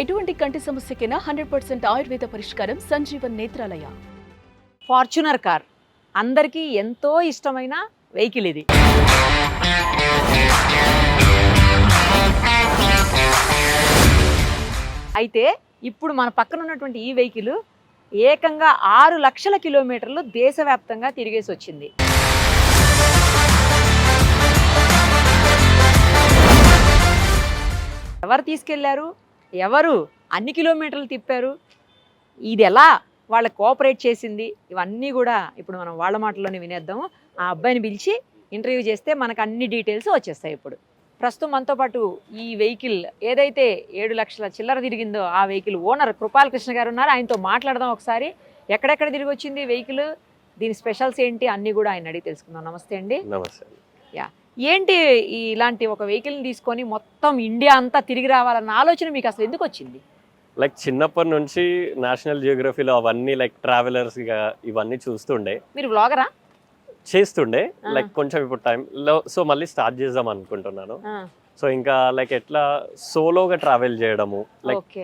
ఎటువంటి కంటి సమస్యకైనా 100% ఆయుర్వేద పరిష్కారం సంజీవన్ నేత్రాలయ. ఫార్చునర్ కార్ అందరికీ ఎంతో ఇష్టమైన వెహికల్ ఇది. అయితే ఇప్పుడు మన పక్కన ఉన్నటువంటి ఈ వెహికల్ ఏకంగా 6 లక్షల కిలోమీటర్లు దేశవ్యాప్తంగా తిరిగేసి వచ్చింది. ఎవరు తీసుకెళ్లారు, ఎవరు అన్ని కిలోమీటర్లు తిప్పారు, ఇది ఎలా వాళ్ళ కోఆపరేట్ చేసింది, ఇవన్నీ కూడా ఇప్పుడు మనం వాళ్ళ మాటల్లోనే వినేద్దాం. ఆ అబ్బాయిని పిలిచి ఇంటర్వ్యూ చేస్తే మనకు అన్ని డీటెయిల్స్ వచ్చేస్తాయి. ఇప్పుడు ప్రస్తుతం మనతో పాటు ఈ వెహికల్ ఏదైతే 7 లక్షల చిల్లర తిరిగిందో ఆ వెహికల్ ఓనర్ కృపాల్ కృష్ణ గారు ఉన్నారు. ఆయనతో మాట్లాడదాం ఒకసారి. ఎక్కడెక్కడ తిరిగి వచ్చింది వెహికల్, దీని స్పెషల్స్ ఏంటి అన్నీ కూడా ఆయన అడిగి తెలుసుకుందాం. నమస్తే అండి. నమస్తే. యా, ఏంటి ఇలాంటి ఒక వెహికల్ని తీసుకొని మొత్తం ఇండియా అంతా తిరిగి రావాలన్న ఆలోచన మీకు అసలు ఎందుకు వచ్చింది? లైక్ చిన్నప్పటి నుంచి నేషనల్ జియోగ్రఫీలో అవన్నీ లైక్ ట్రావెలర్స్ ఇవన్నీ చూస్తుండే. మీరు వ్లాగరా? చేస్తుండే. లైక్ కొంచెం ఇప్పుడు టైంలో సో మళ్ళీ స్టార్ట్ చేద్దాం అనుకుంటున్నాను. సో ఇంకా లైక్ ఎట్లా సోలోగా ట్రావెల్ చేయడము, లైక్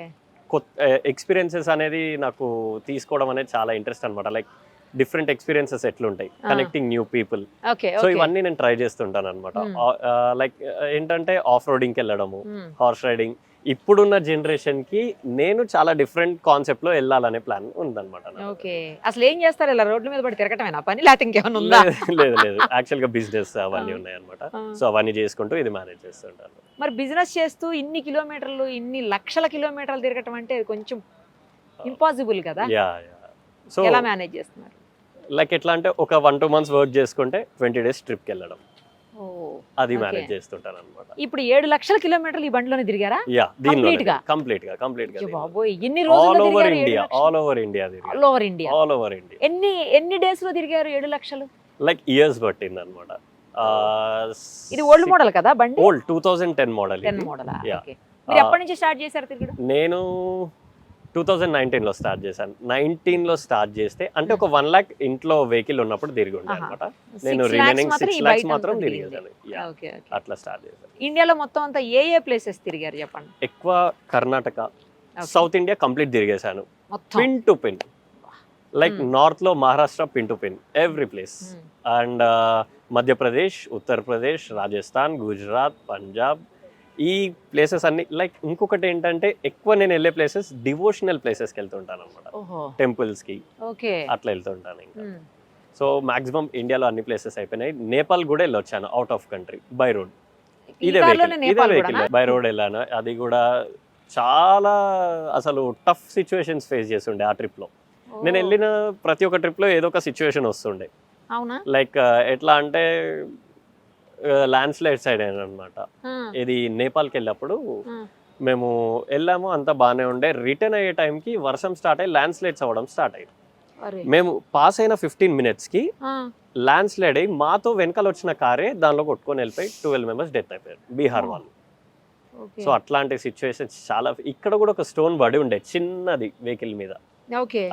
కొత్త ఎక్స్పీరియన్సెస్ అనేది నాకు తీసుకోవడం అనేది చాలా ఇంట్రెస్ట్ అనమాట. లైక్ డిఫరెంట్ ఎక్స్పీరియన్సెస్ ఎట్లుంటాయి, కనెక్టింగ్ న్యూ పీపుల్. సో ఇవన్నీ నేను ట్రై చేస్తుంటాను అనమాట. లైక్ ఏంటంటే ఆఫ్ రోడింగ్కి వెళ్ళడము, హార్స్ రైడింగ్. ఇప్పుడున్న జనరేషన్ కి నేను చాలా డిఫరెంట్ కాన్సెప్ట్ లో వెళ్ళాలనే ప్లాన్ ఉందన్నమాట. ఓకే, అసలు ఏం చేస్తారు? ఇలా రోడ్ల మీద పడి తిరగటమేనా పని, లేకపోతే ఇంకేమైనా ఉందా? లేదు లేదు, యాక్చువల్ గా బిజినెస్ అవన్నీ ఉన్నాయి అనమాట. సో అవన్నీ చేసుకుంటూ ఇది మేనేజ్ చేస్తుంటాను. మరి బిజినెస్ చేస్తూ ఇన్ని కిలోమీటర్లు, ఇన్ని లక్షల కిలోమీటర్లు తిరగటం అంటే కొంచెం ఇంపాసిబుల్ కదా. సో ఎలా మేనేజ్ చేస్తున్నారు? లైక్ ఎట్లా అంటే ఒక 1-2 months వర్క్ చేసుకుంటే 20 days ట్రిప్కి వెళ్ళడం, అది మేనేజ్ చేస్తుంటాను అనమాట. ఇప్పుడు 7 లక్షల కిలోమీటర్లు ఈ బండిలోనే తిరిగారా? కంప్లీట్ గా బాబోయ్, ఎన్ని రోజులు? All over India. All over India. ఎన్ని డేస్ లో తిరిగారు 7 లక్షలు? లైక్ ఇయర్స్ పట్టింది అనమాట. ఇది ఓల్డ్ మోడల్ కదా బండి? Old 2010 model. 10 మోడల్. మీరు ఎప్పటి నుంచి స్టార్ట్ చేశారు తిరగడం? నేను 2019లో స్టార్ట్ చేశాను. 19లో స్టార్ట్ చేస్తే అంటే ఒక 1 lakh ఇంట్లో వెహికల్ ఉన్నప్పుడు తిరిగి ఉండే అనమాట. నేను రిమైనింగ్ 6 lakhs మాత్రం తిరిగేసాను. అట్లా స్టార్ట్ చేశాను. ఇండియాలో మొత్తం అంతా ఏ ప్లేసెస్ తిరిగారు చెప్పండి? ఎక్కువ కర్ణాటక, సౌత్ ఇండియా కంప్లీట్ తిరిగేసాను, pin to pin. Like north లో Maharashtra pin to pin every place. And Madhya Pradesh, Uttar Pradesh, Rajasthan, Gujarat, Punjab, ఈ ప్లేసెస్ అన్ని. లైక్ ఇంకొకటి ఏంటంటే ఎక్కువ నేను వెళ్ళే ప్లేసెస్ డివోషనల్ ప్లేసెస్కి వెళ్తుంటాను అనమాట, టెంపుల్స్ కి అట్లా వెళ్తుంటాను. ఇంకా సో మాక్సిమం ఇండియాలో అన్ని ప్లేసెస్ అయిపోయినాయి. నేపాల్ కూడా వెళ్ళొచ్చాను, out of country by road. ఇదే వెహికల్ బై రోడ్ వెళ్ళాను. అది కూడా చాలా అసలు టఫ్ సిచ్యువేషన్స్ ఫేస్ చేస్తుండే ఆ ట్రిప్ లో. నేను వెళ్ళిన ప్రతి ఒక్క ట్రిప్ లో ఏదో ఒక సిచ్యువేషన్ వస్తుండే. లైక్ ఎట్లా అంటే ల్యాండ్ స్లైడ్ సైడ్ అనమాట. ఇది నేపాల్కి వెళ్ళినప్పుడు మేము వెళ్ళాము, అంతా బాగానే ఉండే. రిటర్న్ అయ్యే టైంకి వర్షం స్టార్ట్ అయ్యి ల్యాండ్ స్లైడ్స్ అవ్వడం స్టార్ట్ అయ్యింది. మేము పాస్ అయిన 15 minutes కి ల్యాండ్ స్లైడ్ అయ్యి మాతో వెనకాల వచ్చిన కారే దానిలో కొట్టుకొని వెళ్ళిపోయి 12 members డెత్ అయిపోయారు, బీహార్ వాళ్ళు. సో అట్లాంటి సిచ్యువేషన్స్ చాలా. ఇక్కడ కూడా ఒక స్టోన్ పడి ఉండే చిన్నది వెహికల్ మీద,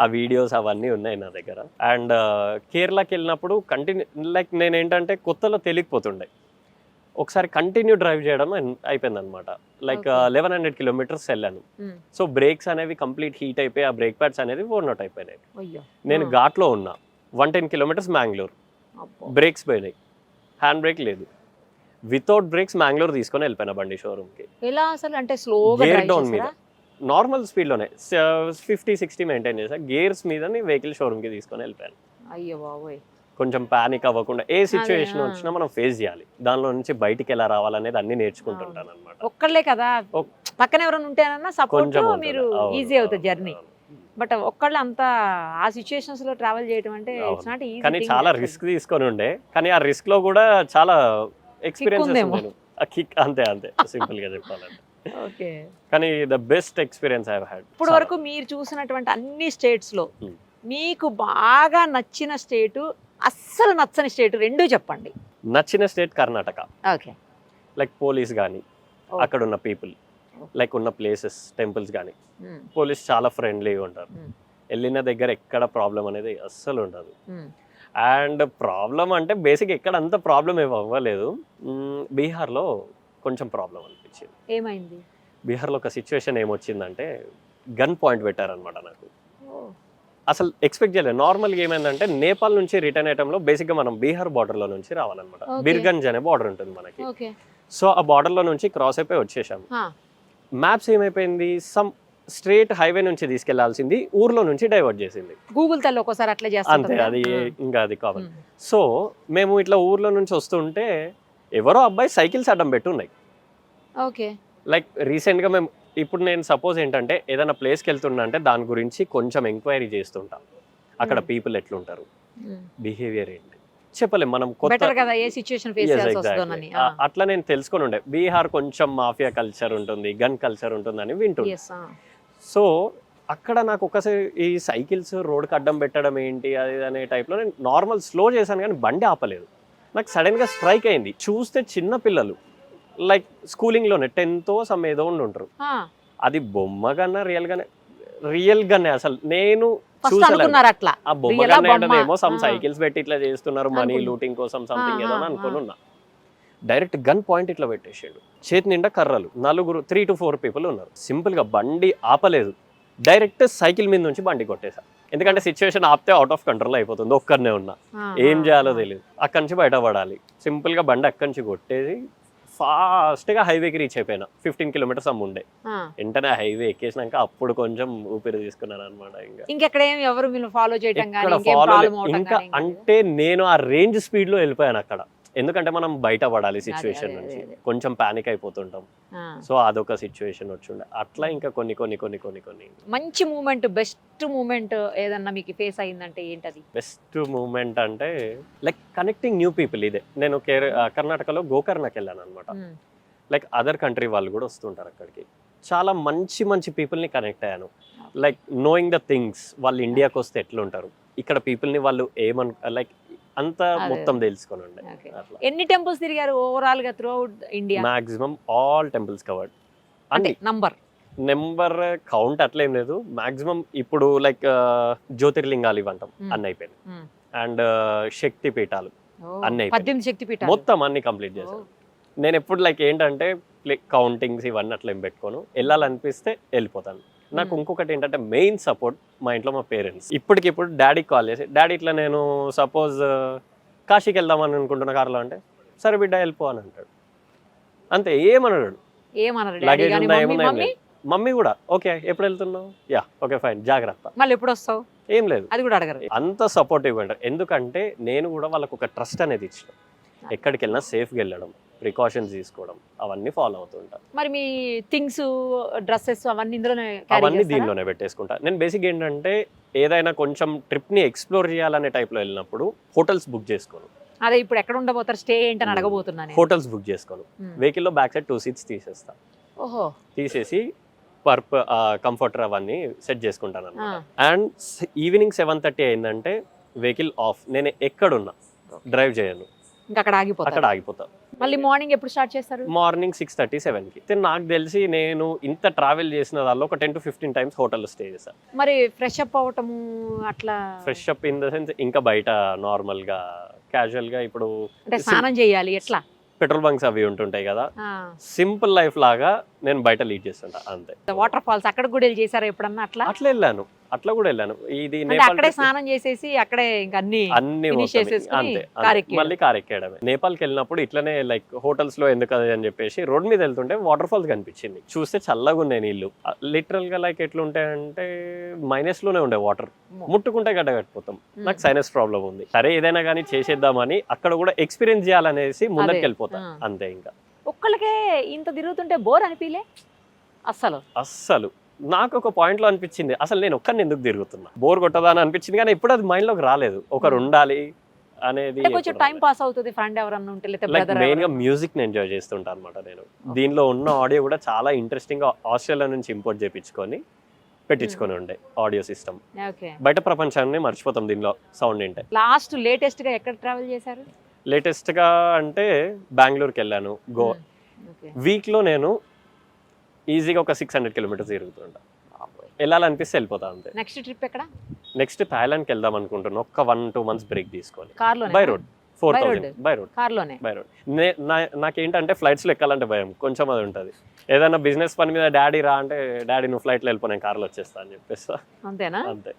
ఆ వీడియోస్ అవన్నీ ఉన్నాయి నా దగ్గర. అండ్ కేరళకి వెళ్ళినప్పుడు లైక్ నేను ఏంటంటే కొత్తలో తెలియకపోతుండే, ఒకసారి కంటిన్యూ డ్రైవ్ చేయడం అయిపోయింది అనమాట. లైక్ 1100 kilometers వెళ్ళాను. సో బ్రేక్స్ అనేవి కంప్లీట్ హీట్ అయిపోయి ఆ బ్రేక్ ప్యాడ్స్ అనేది ఓవర్న్ అవుట్ అయిపోయినాయి. నేను ఘాట్లో ఉన్నా, 110 kilometers మ్యాంగ్లూర్, బ్రేక్స్ పోయినాయి, హ్యాండ్ బ్రేక్ లేదు. వితౌట్ బ్రేక్స్ మ్యాంగ్లూర్ తీసుకొని వెళ్ళిపోయినా బండి షోరూమ్కి. గేర్ డౌన్ మీద నార్మల్ స్పీడ్ లోనే 50-60 మెయింటైన్ చేసా. గేర్స్ మీద వెహికల్ షోరూమ్ కి తీసుకొని వెళ్ళిపోయాను. అయ్యో బాబోయ్. కొంచెం పానిక్ అవ్వకుండా ఏ సిచ్యువేషన్ వచ్చినా మనం ఫేస్ చేయాలి, దానిలో నుంచి బయటికి ఎలా రావాలనేది అన్ని నేర్చుకుంటుంటాను అనమాట. ఒక్కళ్ళే కదా, పక్కన ఎవరైనా ఉంటేనన్నా సపోర్ట్, మీరు ఈజీ అవుతుంది జర్నీ. బట్ ఒక్కళ్ళు అంత ఆ సిచ్యువేషన్స్ లో ట్రావెల్ చేయడం అంటే ఇట్స్ నాట్ ఈజీ. కానీ చాలా రిస్క్ తీసుకొని ఉండే, కానీ ఆ రిస్క్ లో కూడా చాలా ఎక్స్పీరియన్స్ అంతే సింపుల్ గా చెప్పాలంటే. కానీ the best experience I have had. ఇప్పుడు వరకు మీరు చూసినటువంటి అన్ని స్టేట్స్ లో మీకు బాగా నచ్చిన స్టేట్, అస్సలు నచ్చని స్టేట్ రెండు చెప్పండి. నచ్చిన స్టేట్ కర్ణాటక. లైక్ పోలీస్ కానీ, అక్కడ ఉన్న పీపుల్, లైక్ ఉన్న ప్లేసెస్, టెంపుల్స్ కానీ, పోలీస్ చాలా ఫ్రెండ్లీగా ఉంటారు. వెళ్ళిన దగ్గర ఎక్కడ ప్రాబ్లం అనేది అస్సలు ఉండదు. అండ్ ప్రాబ్లం అంటే బేసిక్ ఎక్కడ అంత ప్రాబ్లం ఏమి అవ్వలేదు. బీహార్లో కొంచెం ప్రాబ్లం అనిపించింది. ఏమైంది? బీహార్లో ఒక సిచ్యువేషన్ ఏమొచ్చిందంటే గన్ పాయింట్ పెట్టారనమాట నాకు. అసలు ఎక్స్పెక్ట్ చేయలేదు. నార్మల్గా ఏమైందంటే నేపాల్ నుంచి రిటర్న్ అయ్యటంలో బేసిక్గా మనం బీహార్ బార్డర్లో నుంచి రావాలన్నమాట. బిర్గంజ్ అనే బార్డర్ ఉంటుంది మనకి. సో ఆ బార్డర్లో నుంచి క్రాస్ అయిపోయి వచ్చేసాము. మ్యాప్స్ ఏమైపోయింది, సమ్ స్ట్రేట్ హైవే నుంచి తీసుకెళ్లాల్సింది ఊర్లో నుంచి డైవర్ట్ చేసింది. గూగుల్ తల్లి ఒకసారి అట్లా చేస్తుంది అంతే, అది ఇంకా అది కావాలి. సో మేము ఇట్లా ఊర్లో నుంచి వస్తుంటే ఎవరో అబ్బాయి సైకిల్స్ అడ్డం పెట్టి ఉన్నాయి. ఓకే. లైక్ రీసెంట్గా మేము ఇప్పుడు నేను సపోజ్ ఏంటంటే ఏదైనా ప్లేస్కి వెళ్తున్నా అంటే దాని గురించి కొంచెం ఎంక్వైరీ చేస్తుంటాం. అక్కడ పీపుల్ ఎట్లుంటారు, బిహేవియర్ ఏంటి చెప్పలేం మనం. కదా ఏ సిచ్యువేషన్ ఫేస్ చేయాల్సి వస్తుందని అట్లా నేను తెలుసుకొని ఉండే. బీహార్ కొంచెం మాఫియా కల్చర్ ఉంటుంది, గన్ కల్చర్ ఉంటుందని వింటున్నా. సో అక్కడ నాకు ఒకసారి ఈ సైకిల్స్ రోడ్కి అడ్డం పెట్టడం ఏంటి అది అనే టైప్లో నేను నార్మల్ స్లో చేశాను కానీ బండి ఆపలేదు. నాకు సడన్గా స్ట్రైక్ అయింది. చూస్తే చిన్న పిల్లలు లైక్ స్కూలింగ్లోనే 10th సమ్ ఏదో ఉంటారు. అది బొమ్మగానే రియల్గానే అసలు నేను చూసాను. ఆ బొమ్మగానేమో సమ్ సైకిల్స్ పెట్టి ఇట్లా చేస్తున్నారు మనీ లూటింగ్ కోసం సంథింగ్ ఏదో అనుకుని ఉన్నా. డైరెక్ట్ గన్ పాయింట్ ఇట్లా పెట్టేసాడు. చేతి నిండా కర్రలు, 3 to 4 పీపుల్ ఉన్నారు. సింపుల్ గా బండి ఆపలేదు, డైరెక్ట్ సైకిల్ మీద నుంచి బండి కొట్టేసా. ఎందుకంటే సిచ్యువేషన్ ఆపితే అవుట్ ఆఫ్ కంట్రోల్ అయిపోతుంది. ఒక్కరినే ఉన్నా, ఏం చేయాలో తెలియదు. అక్కడి నుంచి బయటపడాలి. సింపుల్ గా బండి అక్కడి నుంచి కొట్టేసి ఫాస్ట్ గా హైవేకి రీచ్ అయిపోయినా. 15 kilometers ఉండే. వెంటనే హైవే ఎక్కేసినాక అప్పుడు కొంచెం ఊపిరి తీసుకున్నాను అనమాట. ఇంకా అంటే నేను ఆ రేంజ్ స్పీడ్ లో వెళ్ళిపోయాను అక్కడ. ఎందుకంటే మనం బయట పడాలి సిచ్యువేషన్ నుంచి, కొంచెం పానిక్ అయిపోతుంటాం. సో అదొక సిచ్యువేషన్ వచ్చిండే. అట్లా ఇంకా కొన్ని మంచి మూమెంట్, బెస్ట్ మూమెంట్ ఏదన్నా మీకు ఫేస్ అయిందంటే ఏంటది? బెస్ట్ మూమెంట్ అంటే లైక్ కనెక్టింగ్ న్యూ పీపుల్. ఇదే నేను కర్ణాటకలో గోకర్ణకి వెళ్ళాను అనమాట. లైక్ అదర్ కంట్రీ వాళ్ళు కూడా వస్తుంటారు అక్కడికి. చాలా మంచి పీపుల్ని కనెక్ట్ అయ్యాను. లైక్ నోయింగ్ ద థింగ్స్, వాళ్ళు ఇండియాకి వస్తే ఎట్లుంటారు, ఇక్కడ పీపుల్ని వాళ్ళు లైక్ అంతా మొత్తం తెలుసుకొని ఉండే. ఎన్ని టెంపుల్స్ తిరిగారు ఓవరాల్ గా through out India? Maximum all temples covered. అంటే నెంబర్ కౌంట్ అట్లా ఏం లేదు. మాక్సిమం ఇప్పుడు లైక్ జ్యోతిర్లింగాలు ఇవంటాం అన్ని అయిపోయింది. అండ్ శక్తి పీఠాలు అన్ని అయిపోయింది. మొత్తం అన్ని కంప్లీట్ చేశాను. నేను ఎప్పుడు లైక్ ఏంటంటే కౌంటింగ్స్ ఇవన్నీ అట్లా ఏం పెట్టుకోను. వెళ్ళాలనిపిస్తే వెళ్ళిపోతాను. నాకు ఇంకొకటి ఏంటంటే మెయిన్ సపోర్ట్ మా ఇంట్లో మా పేరెంట్స్. ఇప్పటికిప్పుడు డాడీకి కాల్ చేసి, డాడీ ఇట్లా నేను సపోజ్ కాశీకి వెళ్దామని అనుకుంటున్న కార్లో అంటే, సరే బిడ్డ వెళ్ళిపో అని అంటాడు. అంతే, ఏమన్నాడు. లగేజ్ ఉందా ఏముందా ఏం లేదు. మమ్మీ కూడా ఓకే ఎప్పుడు వెళ్తున్నావు, యా ఓకే ఫైన్ జాగ్రత్త, మళ్ళీ ఎప్పుడు వస్తావు, ఏం లేదు, అది కూడా అడగరు. అంత సపోర్టివ్ అంటారు. ఎందుకంటే నేను కూడా వాళ్ళకు ఒక ట్రస్ట్ అనేది ఇచ్చిన. ఎక్కడికి వెళ్ళినా సేఫ్గా వెళ్ళడం, ప్రికాషన్స్ తీసుకోవడం, అవన్నీ ఫాలో అవుతుంటా. మరి మీ థింగ్స్, డ్రెస్సెస్ అవన్నీ దీనిలోనే పెట్టేసుకుంటా. నేను బేసిక్ ఏంటంటే ఏదైనా కొంచెం ట్రిప్ని ఎక్స్ప్లోర్ చేయాలనే టైప్లో వెళ్ళినప్పుడు హోటల్స్ బుక్ చేసుకోను. అదే ఇప్పుడు ఎక్కడ ఉండబోతారు, స్టే ఏంటని అడగబోతున్నాను. హోటల్స్ బుక్ చేసుకోను. వెహికల్లో బ్యాక్ సైడ్ 2 seats తీసేస్తా. తీసేసి కంఫర్టర్ అవన్నీ సెట్ చేసుకుంటాను అన్నమాట. అండ్ ఈవినింగ్ 7:30 అయిందంటే వెహికల్ ఆఫ్. నేను ఎక్కడున్నా డ్రైవ్ చేయను, అక్కడ ఆగిపోతా. మళ్ళీ మార్నింగ్ ఎప్పుడు స్టార్ట్ చేస్తారు? మార్నింగ్ 6:30, 7కి. నాకు తెలిసి నేను ఇంత ట్రావెల్ చేసిన దానిలో ఒక 10 to 15 times హోటల్లో స్టే చేశాను. మరి ఫ్రెష్ అప్ అవటము అట్లా? Fresh up in the sense ఇంకా బయట నార్మల్ గా క్యాజువల్ గా ఇప్పుడు స్నానం చేయాలి, ఎట్లా పెట్రోల్ బంక్స్ అవి ఉంటుంటాయి కదా, సింపుల్ లైఫ్ లాగా నేను బయట లీడ్ చేస్తుంటా అంతే. వాటర్ ఫాల్స్ అక్కడ కూడా వెళ్ళి చేశారా ఎప్పుడన్నా? అట్లా వెళ్ళాను, అట్లా కూడా వెళ్ళాను. ఇది అక్కడే స్నానం చేసేసి అక్కడే ఇంకా అన్ని మళ్ళీ కార్ ఎక్కేయడమే. నేపాల్కి వెళ్ళినప్పుడు ఇట్లనే లైక్ హోటల్స్ లో ఎందుకు అది అని చెప్పేసి రోడ్ మీద వెళ్తుంటే వాటర్ ఫాల్స్ కనిపించింది. చూస్తే చల్లగా ఉన్నాయి నీళ్లు. లిటరల్ గా లైక్ ఎట్లుంటాయంటే మైనస్ లోనే ఉండే వాటర్, ముట్టుకుంటే గడ్డ కట్టిపోతాం. నాకు సైనస్ ప్రాబ్లం ఉంది. సరే ఏదైనా కానీ చేసేద్దామని అక్కడ కూడా ఎక్స్పీరియన్స్ చేయాలనేసి ముందరికి వెళ్ళిపోతా అంతే. ఇంకా ఒక్కళ్ళకే ఇంత తిరుగుతుంటే బోర్ అనిపించలే? అస్సలు నాకు ఒక పాయింట్ లో అనిపించింది, అసలు నేను ఒక్కరిని ఎందుకు తిరుగుతున్నా, బోర్ కొట్టదా అని అనిపించింది. కానీ ఇప్పుడు అది మైండ్ లోకి రాలేదు, ఒకరు ఉండాలి అనేది. కొంచెం టైం పాస్ అవుతుంది, ఫ్రెండ్ ఎవరన్నా ఉంటే. మెయిన్ గా మ్యూజిక్ ని ఎంజాయ్ చేస్తుంటా అనమాట నేను. దీనిలో ఉన్న ఆడియో కూడా చాలా ఇంట్రెస్టింగ్ గా ఆస్ట్రేలియా నుంచి ఇంపోర్ట్ చేయించుకొని పెట్టించుకొని ఉండే ఆడియో సిస్టమ్. బయట ప్రపంచాన్ని మర్చిపోతాం దీనిలో సౌండ్ ఏంటే. లాస్ట్ లేటెస్ట్ గా ఎక్కడ ట్రావెల్ చేశారు? లేటెస్ట్ గా అంటే బెంగళూరుకి వెళ్ళాను. వీక్ లో నేను ఈజీగా ఒక 600 kilometers తిరుగుతుంటా. వెళ్ళాలనిపిస్తే వెళ్ళిపోతా అంతే. నెక్స్ట్ ట్రిప్ ఎక్కడ? నెక్స్ట్ థాయిలాండ్కి వెళ్దాం అనుకుంటున్నా. ఒక 1-2 months బ్రేక్ తీసుకొని కార్లో బై రోడ్ 4,000 బై రోడ్. కార్లోనే. By road. నాకేంటంటే ఫ్లైట్స్లో ఎక్కాలంటే భయం, కొంచెం అది ఉంటుంది. ఏదైనా బిజినెస్ పని మీద డాడీ రా అంటే, డాడీ నువ్వు ఫ్లైట్లో వెళ్ళిపో, నేను కార్లో వచ్చేస్తా అని చెప్పేస్తా. అంతేనా? అంతే.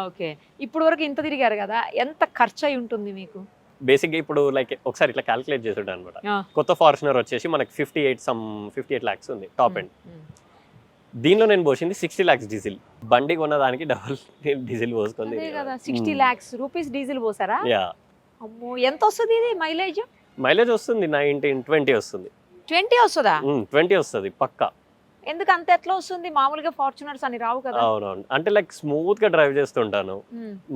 ఓకే. ఇప్పుడు వరకు ఇంత తిరిగారు కదా, ఎంత ఖర్చు అయి ఉంటుంది మీకు? బేసిక్గా ఇప్పుడు లైక్ ఒకసారి ఇట్లా క్యాలిక్యులేట్ చేస్తుంటా అనమాట. కొత్త ఫార్చునర్ వచ్చేసి మనకి 58 lakhs ఉంది టాప్ ఎండ్. దీనిలో నేను పోసింది 60 lakhs డీజిల్. బండి కొన్నదానికి డబుల్ డీజిల్ పోసుకుంది కదా. 60 lakhs రూపీస్ డీజిల్ పోసారా? యా. అమ్మో, ఎంత వస్తుంది ఇది మైలేజ్? మైలేజ్ వస్తుంది 19-20 వస్తుంది. 20 వస్తుందా? 20 వస్తుంది పక్కా. ఎందుకు అంత ఎట్లా వస్తుంది? మామూలుగా ఫార్చునర్స్ అని రావు కదా. అవునవును, అంటే లైక్ స్మూత్ గా డ్రైవ్ చేస్తుంటాను,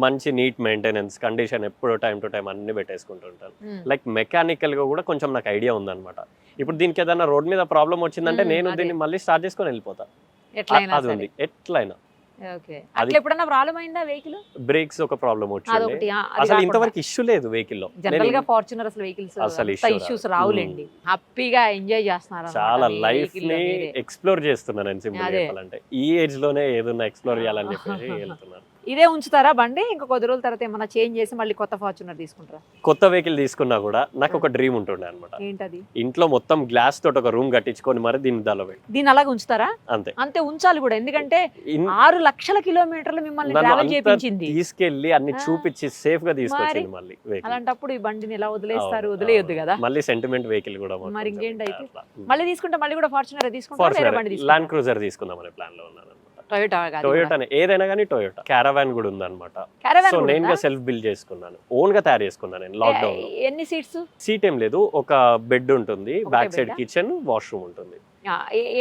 మంచి నీట్ మెయింటెనెన్స్, కండిషన్ ఎప్పుడు టైం టు టైం అన్ని పెట్టేసుకుంటుంటాను. లైక్ మెకానికల్ గా కూడా కొంచెం నాకు ఐడియా ఉందన్నమాట. ఇప్పుడు దీనికి ఏదైనా రోడ్ మీద ప్రాబ్లం వచ్చిందంటే నేను దీన్ని మళ్ళీ స్టార్ట్ చేసుకొని వెళ్ళిపోతా. అది ఉంది ఎట్లయినా. ఓకే. అట్లా ఎప్పుడన్నా ప్రాబ్లం అయిందా వెహికల్? బ్రేక్స్ ఒక ప్రాబ్లం వచ్చింది. అసలు ఇంతవరకు ఇష్యూ లేదు వెహికల్ లో. జనరల్ గా ఫార్చునర్ అసలు వెహికల్స్ అసలు ఇష్యూస్ రావులేండి. హ్యాపీగా ఎంజాయ్ చేస్తున్నారు. చాలా లైఫ్ ని ఎక్స్ప్లోర్ చేస్తున్నాను నేను, సింపుల్ చెప్పాలంటే. ఈ ఏజ్ లోనే ఏదైనా ఎక్స్ప్లోర్ చేయాలని చెప్పేసి వెళ్తున్నాను. ఇదే ఉంచుతారా బండి? ఇంకా కొద్ది రోజుల తర్వాత ఏమన్నా చేంజ్ చేసి మళ్ళీ కొత్త ఫార్చునర్ తీసుకుంటారా? కొత్త వెహికల్ తీసుకున్నా కూడా నాకు ఒక డ్రీమ్ ఉంటుండే అనమాట. ఏంటది? ఇంట్లో మొత్తం గ్లాస్ తోటి ఒక రూమ్ కట్టించుకొని మరి దీన్ని దాలో దీన్ని అలాగే ఉంచుతారా? అంతే. అంతే ఉంచాలి కూడా, ఎందుకంటే 6 లక్షల కిలోమీటర్లు మిమ్మల్ని ట్రావెల్ చేయించింది. తీసుకెళ్లి అన్ని చూపించి సేఫ్ గా తీసుకొచ్చింది మళ్ళీ. అలాంటప్పుడు ఈ బండిని ఎలా వదిలేస్తారు? వదిలేయొద్దు కదా. మళ్ళీ సెంటిమెంట్ వెహికల్ కూడా. మరి ఇంకేంటి అయితే మళ్ళీ తీసుకుంటే మళ్ళీ కూడా ఫార్చునర్ తీసుకుంటారు. ల్యాండ్ క్రూజర్ తీసుకుందాం అనే ప్లాన్ లో ఉన్నాను. టొయోటా ఏదైనా కానీ టొయోటా క్యారవాన్ కూడా ఉందన్నమాట. సో నేను సెల్ఫ్ బిల్డ్ చేసుకున్నాను, ఓన్ గా తయారు చేసుకున్నాను నేను లాక్డౌన్ లో. ఎన్ని సీట్స్? సీట్ ఏం లేదు, ఒక బెడ్ ఉంటుంది, బ్యాక్ సైడ్ కిచెన్, వాష్రూమ్ ఉంటుంది.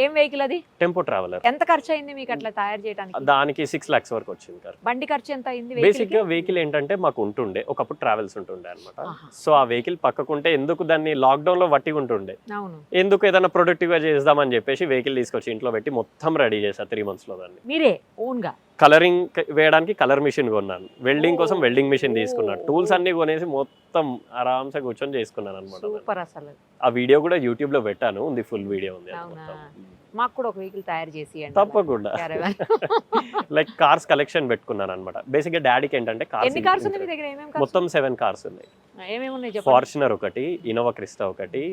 ఏం వెహికల్ అది? Tempo traveller. ఎంత ఖర్చు అయింది మీకు అట్లా తయారు చేయడానికి? దానికి 6 lakhs వరకు వచ్చింది. బండి ఖర్చు ఎంత అయింది? బేసిక్ గా వెహికల్ ఏంటంటే మాకు ఉంటుండే ఒకప్పుడు ట్రావెల్స్ ఉంటుండే అనమాట. సో ఆ వెహికల్ పక్కకుంటే ఎందుకు దాన్ని లాక్డౌన్ లో వట్టి ఉంటుండే, ఎందుకు ఏదైనా ప్రొడక్టివ్ గా చేద్దామని చెప్పేసి వెహికల్ తీసుకొచ్చి ఇంట్లో పెట్టి మొత్తం రెడీ చేసా 3 months లో. దాన్ని మీరే ఓన్ గా కలరింగ్ వేయడానికి కలర్ మిషన్ కొన్నాను, వెల్డింగ్ కోసం వెల్డింగ్ మిషన్ తీసుకున్నాను, టూల్స్ అన్ని కొనేసి మొత్తం ఆరామ్సే కూర్చొని చేసుకున్నాను అనమాట. ఆ వీడియో కూడా యూట్యూబ్ లో పెట్టాను, ఉంది, ఫుల్ వీడియో ఉంది. మాకు కూడా ఒక వెహికల్ తయారు చేసి తప్పకుండా. లైక్ కార్స్ కలెక్షన్ పెట్టుకున్నాను అనమాట. బేసిక్ గా డాడీకి ఏంటంటే కార్స్ మొత్తం 7 కార్స్ ఉన్నాయి. ఫార్చునర్ ఒకటి, ఇన్నోవా క్రిస్టా ఒకటి,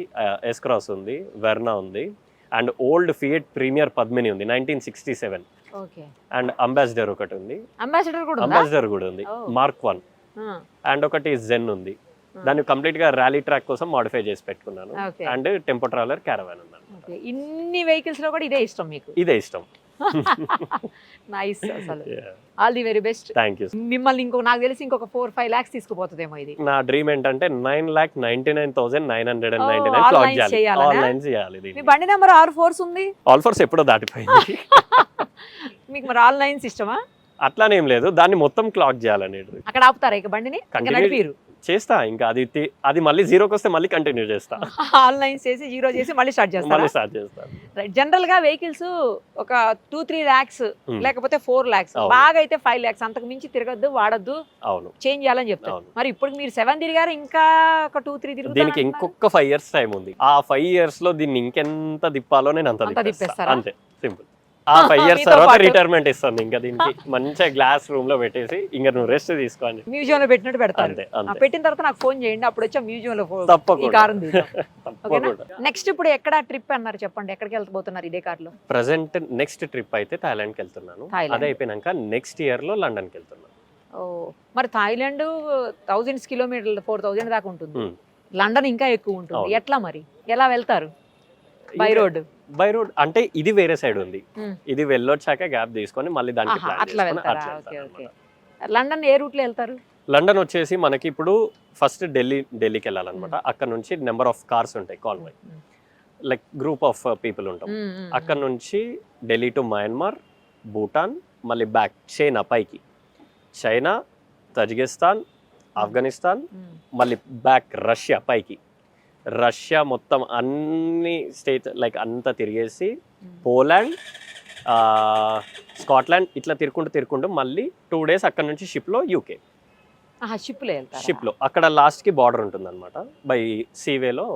ఎస్ క్రాస్ ఉంది, వెర్నా ఉంది, and old Fiat Premier Padmini ఉంది 1967. అండ్ అంబాసిడర్ ఒకటి ఉంది, అంబాసిడర్ కూడా ఉంది, మార్క్ 1, అండ్ ఒకటి జెన్ ఉంది. దాన్ని కంప్లీట్ గా ర్యాలీ ట్రాక్ కోసం మాడిఫై చేసి పెట్టుకున్నాను. అండ్ టెంపో ట్రావెలర్ క్యారవాన్ ఉన్నాను. ఇన్ని వెహికల్స్ లో కూడా ఇదే ఇష్టం మీకు? ఇదే ఇష్టం. నైస్. అసలు all the very best. Thank you. మిమ్మల్ని నాకు తెలిసి ఇంకొక 4-5 lakhs తీసుకుపోతుందేమో ఇది. నా డ్రీమ్ ఏంటంటే 9,99,999 క్లాక్ చేయాలి, ఆన్లైన్ చేయాలి. మీ బండి నెంబర్ ఆల్ ఫోర్స్ ఉంది? ఆల్ ఫోర్స్ ఎప్పుడో దాటిపోయింది. మీకు మరి ఆల్ నైన్స్ ఇష్టమా? అట్లానేం లేదు, దాన్ని మొత్తం క్లాక్ చేయాలనేది. అక్కడ ఆపుతారా ఇక బండిని? నడిపిరు చేస్తా, ఇంకా అది మళ్ళీ 0కి వస్తే మళ్ళీ కంటిన్యూ చేస్తా. ఆన్లైన్ చేసి 0 చేసి మళ్ళీ స్టార్ట్ చేస్తా. జనరల్ గా వెహికల్స్ ఒక 2-3 lakhs లేకపోతే 4 lakhs, బాగా అయితే 5 lakhs, అంతకు మించి తిరగద్దు, వాడద్దు, చేంజ్ చేయాలని చెప్తాను. మరి ఇప్పుడు మీరు 7 తిరిగారు, ఇంకా ఒక 2-3 తిరుగుతారు. దీనికి ఇంకొక 5 years టైం ఉంది. ఆ 5 years లో దీన్ని ఇంకెంత తిప్పాలో నేను అంత తిప్పేస్తాను. అంతే, సింపుల్. ఆ 5 years తర్వాత రిటైర్మెంట్ ఇస్తాను. ఇంకా దీనికి మంచిగా గ్లాస్ రూమ్ లో పెట్టేసి ఇంకా నువ్వు రెస్ట్ తీసుకోండి. మ్యూజియం లో పెట్టినట్టు పెడతాను. పెట్టిన తర్వాత నాకు ఫోన్ చేయండి, అప్పుడు వచ్చా మ్యూజియం లో నెక్స్ట్. ఇప్పుడు ఎక్కడ ట్రిప్ అన్నారు చెప్పండి, ఎక్కడికి వెళ్ళిపోతున్నారు ఇదే కార్ లో? ప్రెసెంట్ నెక్స్ట్ ట్రిప్ అయితే థాయిలాండ్ కి వెళ్తున్నాను. అదే అయిపోయినాక నెక్స్ట్ ఇయర్ లో లండన్ కి వెళ్తున్నాను. మరి థాయిలాండ్ 1000 kilometers 4000 దాకా ఉంటుంది, లండన్ ఇంకా ఎక్కువ ఉంటుంది. ఎట్లా మరి, ఎలా వెళ్తారు? బై రోడ్ అంటే ఇది వేరే సైడ్ ఉంది, ఇది వెళ్ళొచ్చాక గ్యాప్ తీసుకొని మళ్ళీ దానికి లండన్ ఏ రూట్ లో వెళ్తారు? లండన్ వచ్చేసి మనకి ఇప్పుడు ఫస్ట్ ఢిల్లీకి వెళ్ళాలన్నమాట. అక్కడ నుంచి నెంబర్ ఆఫ్ కార్స్ ఉంటాయి, convoy, like group of people ఉంటాం. అక్కడ నుంచి ఢిల్లీ టు మయన్మార్, భూటాన్, మళ్ళీ బ్యాక్ చైనా, పైకి చైనా, తజికిస్తాన్, ఆఫ్ఘనిస్తాన్, మళ్ళీ బ్యాక్ రష్యా, పైకి రష్యా మొత్తం అన్ని స్టేట్స్ లైక్ అంతా తిరిగేసి పోలాండ్, స్కాట్లాండ్, ఇట్లా తిరుక్కుంటూ మళ్ళీ 2 days అక్కడ నుంచి షిప్లో యూకే. షిప్లో అక్కడ లాస్ట్కి బార్డర్ ఉంటుంది అనమాట. బై సీవేలో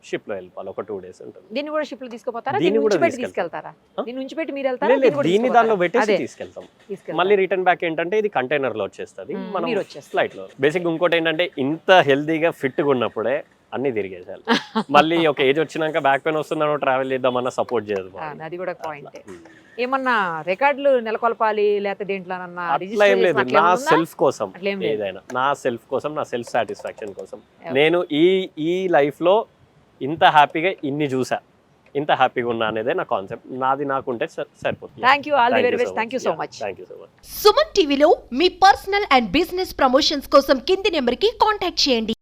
షిప్ లో వెళ్ళిపోవాలి, ఒక 2 days ఉంటుంది. దీన్ని కూడా షిప్ లో తీసుకుపోతారా? దీన్ని కూడా ఉంచిపెట్టి తీసుకెళ్తాం. తీసుకెళ్తారా? దీన్ని ఉంచిపెట్టి మీరు వెళ్తారా? లేదు, దీన్ని దానిలో పెట్టేసి అదే. తీసుకెళ్తాం. తీసుకెళ్తారా? మళ్ళీ రిటర్న్ బ్యాక్ ఏంటంటే ఇది కంటైనర్ లో వచ్చేస్తుంది, మనం మీరు వచ్చేస్తారు. ఫ్లైట్ లో. బేసిక్ ఇంకోటి ఏంటంటే ఇంత హెల్దీగా ఫిట్ గా ఉన్నప్పుడే అన్ని తిరిగేసాలి. మళ్ళీ ఒక ఏజ్ వచ్చినాక బ్యాక్ పెయిన్ వస్తుందనో ట్రావెల్ చేద్దామన్నా సపోర్ట్ చేయదు ఆ, అది కూడా పాయింట్. ఏమన్నా రికార్డులు నెలకొల్పాలి లేకపోతే దేంట్లోనన్నా అట్లా ఏం లేదు, నా సెల్ఫ్ కోసం అట్లేం లేదు. ఏదైనా నా సెల్ఫ్ కోసం, నా సెల్ఫ్ సాటిస్ఫాక్షన్ కోసం నేను ఈ లైఫ్ లో ఇంత హ్యాపీగా ఇన్ని చూసా, ఇంత హ్యాపీగా ఉన్నా అనేదే నా కాన్సెప్ట్. నాది నాకుంటే సరిపోతుంది. Thank you, all the very best. Thank you so much. Thank you so much. Suman టీవీలో మీ పర్సనల్ అండ్ బిజినెస్ ప్రమోషన్స్ కోసం కింది నెంబర్కి కాంటాక్ట్ చేయండి.